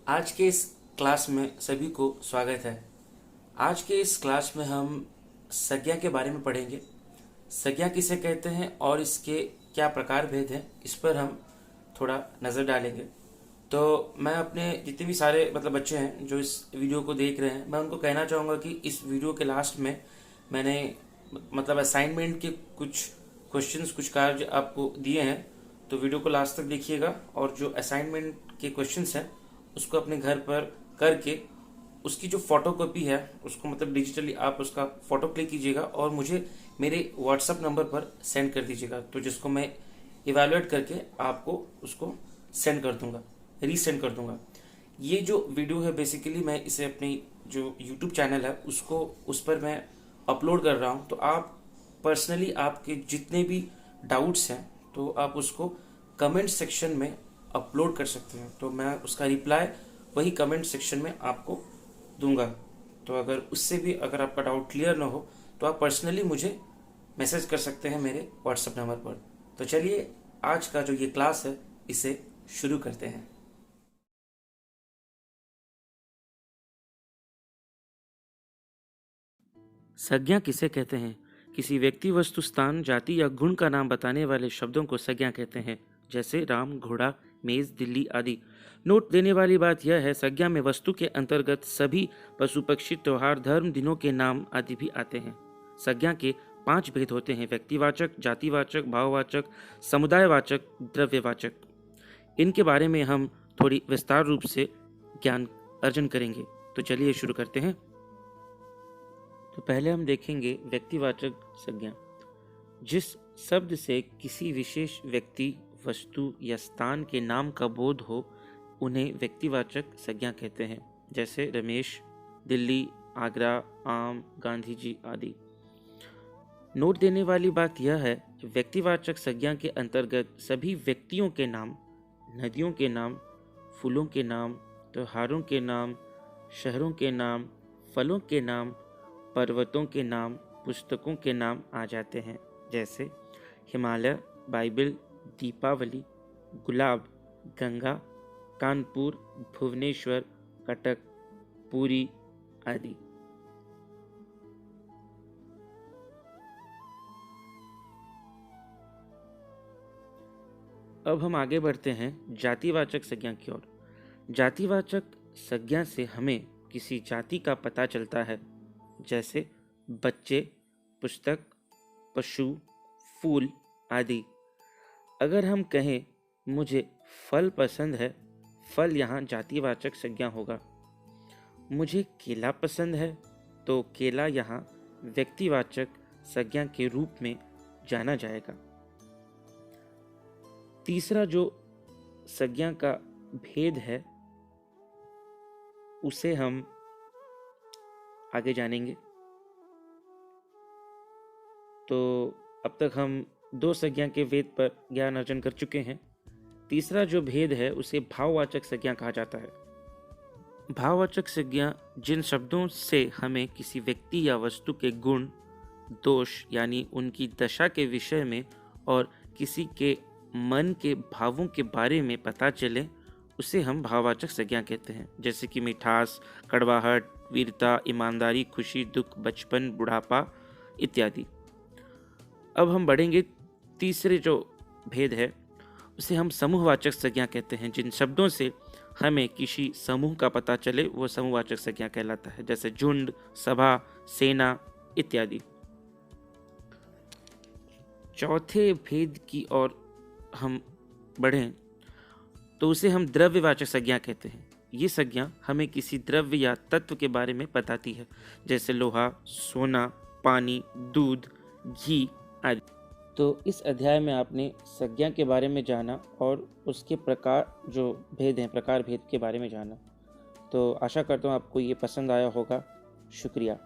आज के इस क्लास में सभी को स्वागत है। आज के इस क्लास में हम संज्ञा के बारे में पढ़ेंगे। संज्ञा किसे कहते हैं और इसके क्या प्रकार भेद हैं, इस पर हम थोड़ा नज़र डालेंगे। तो मैं अपने जितने भी सारे बच्चे हैं जो इस वीडियो को देख रहे हैं, मैं उनको कहना चाहूँगा कि इस वीडियो के लास्ट में मैंने असाइनमेंट के कुछ क्वेश्चंस, कुछ कार्य आपको दिए हैं। तो वीडियो को लास्ट तक देखिएगा और जो असाइनमेंट के क्वेश्चंस हैं उसको अपने घर पर करके उसकी जो फोटो कॉपी है उसको डिजिटली आप उसका फोटो क्लिक कीजिएगा और मुझे मेरे व्हाट्सएप नंबर पर सेंड कर दीजिएगा, तो जिसको मैं इवेलुएट करके आपको उसको सेंड कर दूंगा, रीसेंड कर दूंगा। ये जो वीडियो है बेसिकली मैं इसे अपनी जो यूट्यूब चैनल है उसको उस पर मैं अपलोड कर रहा हूँ। तो आप पर्सनली आपके जितने भी डाउट्स हैं तो आप उसको कमेंट सेक्शन में अपलोड कर सकते हैं, तो मैं उसका रिप्लाई वही कमेंट सेक्शन में आपको दूंगा। तो अगर उससे भी अगर आपका डाउट क्लियर ना हो तो आप पर्सनली मुझे मैसेज कर सकते हैं मेरे व्हाट्सएप नंबर पर। तो चलिए आज का जो ये क्लास है इसे शुरू करते हैं। संज्ञा किसे कहते हैं? किसी व्यक्ति, वस्तु, स्थान, जाति या गुण का नाम बताने वाले शब्दों को संज्ञा कहते हैं, जैसे राम, घोड़ा, मेज, दिल्ली आदि। नोट देने वाली बात यह है, संज्ञा में वस्तु के अंतर्गत सभी पशु, पक्षी, त्योहार, धर्म, दिनों के नाम आदि भी आते हैं। संज्ञा के 5 भेद होते हैं: व्यक्तिवाचक, जातिवाचक, भाववाचक, समुदायवाचक, द्रव्यवाचक। इनके बारे में हम थोड़ी विस्तार रूप से ज्ञान अर्जन करेंगे। तो चलिए शुरू करते हैं। तो पहले हम देखेंगे व्यक्तिवाचक संज्ञा। जिस शब्द से किसी विशेष व्यक्ति, वस्तु या स्थान के नाम का बोध हो उन्हें व्यक्तिवाचक संज्ञा कहते हैं, जैसे रमेश, दिल्ली, आगरा, आम, गांधी जी आदि। नोट देने वाली बात यह है, व्यक्तिवाचक संज्ञा के अंतर्गत सभी व्यक्तियों के नाम, नदियों के नाम, फूलों के नाम, त्योहारों के नाम, शहरों के नाम, फलों के नाम, पर्वतों के नाम, पुस्तकों के नाम आ जाते हैं, जैसे हिमालय, बाइबल, दीपावली, गुलाब, गंगा, कानपुर, भुवनेश्वर, कटक, पुरी आदि। अब हम आगे बढ़ते हैं जातिवाचक संज्ञा की ओर। जातिवाचक संज्ञा से हमें किसी जाति का पता चलता है, जैसे बच्चे, पुस्तक, पशु, फूल आदि। अगर हम कहें मुझे फल पसंद है, फल यहाँ जातिवाचक संज्ञा होगा। मुझे केला पसंद है, तो केला यहाँ व्यक्तिवाचक संज्ञा के रूप में जाना जाएगा। तीसरा जो संज्ञा का भेद है उसे हम आगे जानेंगे। तो अब तक हम 2 संज्ञा के भेद पर ज्ञान अर्जन कर चुके हैं। तीसरा जो भेद है उसे भाववाचक संज्ञा कहा जाता है। भाववाचक संज्ञा जिन शब्दों से हमें किसी व्यक्ति या वस्तु के गुण, दोष यानी उनकी दशा के विषय में और किसी के मन के भावों के बारे में पता चले उसे हम भाववाचक संज्ञा कहते हैं, जैसे कि मिठास, कड़वाहट, वीरता, ईमानदारी, खुशी, दुख, बचपन, बुढ़ापा इत्यादि। अब हम बढ़ेंगे, तीसरे जो भेद है उसे हम समूहवाचक संज्ञा कहते हैं। जिन शब्दों से हमें किसी समूह का पता चले वो समूहवाचक संज्ञा कहलाता है, जैसे झुंड, सभा, सेना इत्यादि। चौथे भेद की ओर हम बढ़ें तो उसे हम द्रव्यवाचक संज्ञा कहते हैं। ये संज्ञा हमें किसी द्रव्य या तत्व के बारे में बताती है, जैसे लोहा, सोना, पानी, दूध, घी आदि। तो इस अध्याय में आपने संज्ञा के बारे में जाना और उसके प्रकार जो भेद हैं, प्रकार भेद के बारे में जाना। तो आशा करता हूँ आपको ये पसंद आया होगा। शुक्रिया।